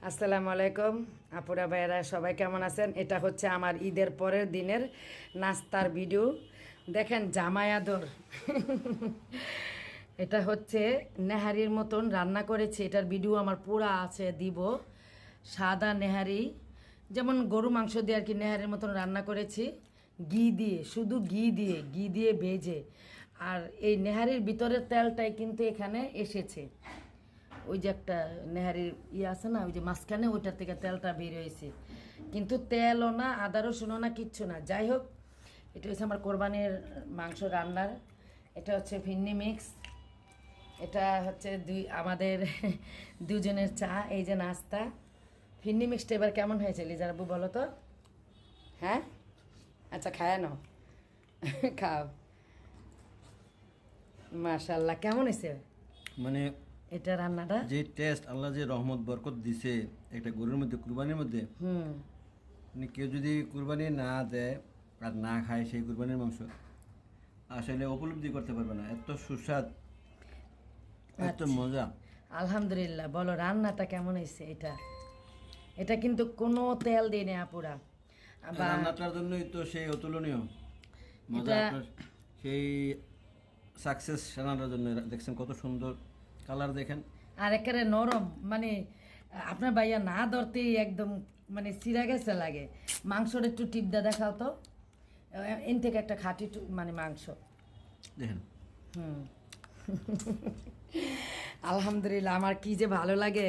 আসসালামু আলাইকুম আপুরা ভাইয়েরা, সবাই কেমন আছেন? এটা হচ্ছে আমার ঈদের পরের দিনের নাস্তার ভিডিও। দেখেন জামাই আদর এটা হচ্ছে নেহারির মতন রান্না করেছি। এটার ভিডিও আমার পুরা আছে, দিব। সাদা নেহারি, যেমন গরু মাংস দিয়ে আর কি নেহারির মতন রান্না করেছি, ঘি দিয়ে, শুধু ঘি দিয়ে ভেজে। আর এই নেহারির ভিতরের তেলটাই কিন্তু এখানে এসেছে। ওই যে একটা নেহারির আছে না, ওই যে মাঝখানে, ওইটার থেকে তেলটা বের হয়েছে, কিন্তু তেলও না, আদা রসুনও না, কিচ্ছু না। যাই হোক, এটা হচ্ছে আমার কোরবানির মাংস রান্নার। এটা হচ্ছে ফিন্নি মিক্স। এটা হচ্ছে আমাদের দুজনের চা। এই যে নাস্তা ফিন্নি মিক্সটা এবার কেমন হয়েছে লিজার আব্বু বলো তো? হ্যাঁ, আচ্ছা খায় নাও খাও। মাশাল্লাহ, কেমন হয়েছে মানে এটা রান্নাটা? যে টেস্ট, আল্লাহ যে রহমত বরকত দিছে একটা গরুর মধ্যে, কুরবানির মধ্যে। মানে কেউ যদি কুরবানি না দেয় আর না খায় সেই কুরবানির মাংস, আসলে উপলব্ধি করতে পারবে না। এত সুস্বাদ, এত মজা। আলহামদুলিল্লাহ। বলো রান্নাটা কেমন হয়েছে? এটা কিন্তু কোনো তেল দিয়ে নেই আপুরা। রান্নাটার জন্যই তো সেই অতুলনীয় মজা। সেই সাকসেস রান্নাটার জন্য। দেখছেন কত সুন্দর কালার, দেখেন। আর একেবারে নরম, মানে আপনার ভাইয়া না ধরতেই একদম মানে চিরা গেছে লাগে। মাংসটা একটু টিপদা দেখাও তো। এন থেকে একটা খাঁটি মানে মাংস দেখেন। আলহামদুলিল্লাহ। আমার কি যে ভালো লাগে,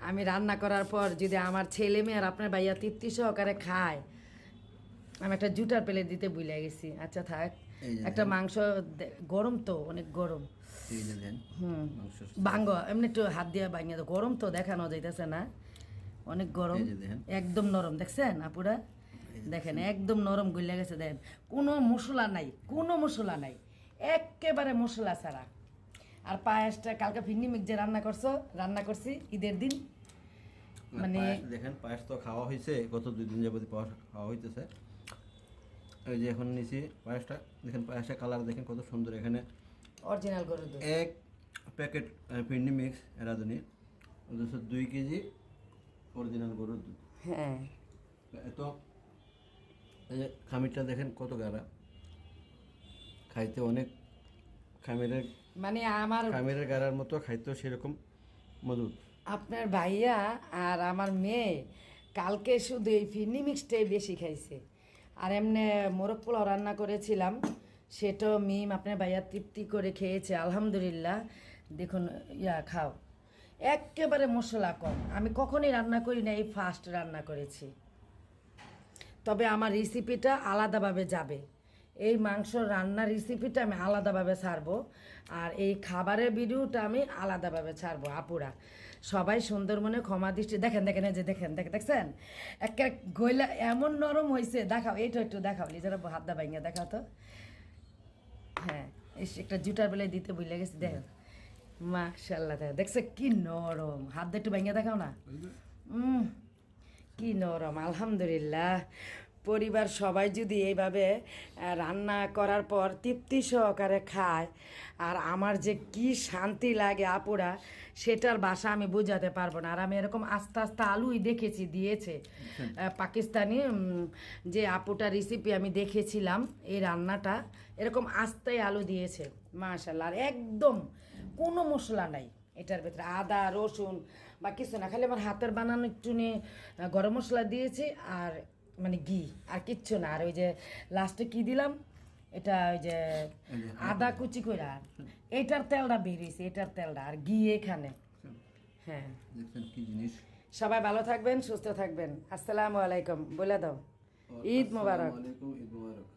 আমি রান্না করার পর যদি আমার ছেলে মেয়ে আর আপনার ভাইয়া তৃপ্তি সহকারে খায়। আমি একটা জুটার প্লেট দিতে ভুলে গেছি। আচ্ছা থাক। একটা মাংস গরম তো, অনেক গরম। ভাঙ্গ এমনি একটু হাত দিয়ে ভাঙিয়ে তো, গরম তো দেখানো যাইতেছে না, অনেক গরম। একদম নরম, দেখছেন আপুরা? দেখেন একদম নরম গলিয়া গেছে। দেখেন কোনো মশলা নাই, কোনো মশলা নাই, একেবারে মশলা ছাড়া। আর পায়েসটা কালকে ফিন্নি মিক্স যে রান্না করছি ঈদের দিন। মানে দেখেন, পায়েস তো খাওয়া হয়েছে, গত 2 দিন যাবত পায়েস খাওয়া হইতেছে। এই যে এখন নিছি পায়েসটা, দেখেন পায়েসটা কালার দেখেন কত সুন্দর। এখানে অরিজিনাল গরুর দুধ, 1 প্যাকেট ফিন্নি মিক্স রাঁধুনি, 2 কেজি অরিজিনাল গরুর দুধ। হ্যাঁ, এত এই যে খামিরটা দেখেন কত গাঢ়া, খাইতে অনেক মানে আমার খামিরের গাঢ়ার মতো, খাইতেও সেরকম মধুর। আপনার ভাইয়া আর আমার মেয়ে কালকে শুধু এই ফিন্নি মিক্সটাই বেশি খাইছে। আর এমনি মোরগ পোলাও রান্না করেছিলাম, সেটাও মিম আপনার ভাইয়া তৃপ্তি করে খেয়েছে আলহামদুলিল্লাহ। দেখুন খাও, একেবারে মশলা কম। আমি কখনই রান্না করি না, এই ফার্স্ট রান্না করেছি। তবে আমার রেসিপিটা আলাদাভাবে যাবে, এই মাংস রান্নার রেসিপিটা আমি আলাদাভাবে ছাড়বো, আর এই খাবারের ভিডিওটা আমি আলাদাভাবে ছাড়বো। আপুরা সবাই সুন্দর মনে ক্ষমা দৃষ্টি দেখেন। এই যে দেখছেন একটা গইলা এমন নরম হয়েছে। দেখাও, এইটা একটু দেখাও লিজারা, হাত দা ভাঙিয়ে দেখাও তো। হ্যাঁ, একটা জুটার বেলায় দিতে ভুলে গেছি। দেখো মাশাআল্লাহ, দেখছে কি নরম। হাত দিয়ে একটু ভাঙিয়ে দেখাও না। কি নরম, আলহামদুলিল্লাহ। পরিবার সবাই যদি এইভাবে রান্না করার পর তৃপ্তি সহকারে খায়, আর আমার যে কি শান্তি লাগে আপুরা, সেটার ভাষা আমি বোঝাতে পারবো না। আর আমি এরকম আস্তে আস্তে আলুই দেখেছি দিয়েছে পাকিস্তানি যে আপুটা রেসিপি আমি দেখেছিলাম, এই রান্নাটা এরকম আস্তে আলু দিয়েছে মাশাআল্লাহ। আর একদম কোনো মশলা নাই এটার ভেতরে, আদা রসুন বা কিছু না, খালি আমার হাতের বানানো একটু গরম মশলা দিয়েছি, আর মানে ঘি, আর কিচ্ছু না। আর ওই যে লাস্টে কি দিলাম, এটা ওই যে আদা কুচি করে, এটার তেলটা বেরিয়েছে, এটার তেলটা, আর ঘি এখানে। হ্যাঁ, কি জিনিস। সবাই ভালো থাকবেন, সুস্থ থাকবেন। আসসালামু আলাইকুম বলে দাও। ঈদ মোবারক। ঈদ মোবারক।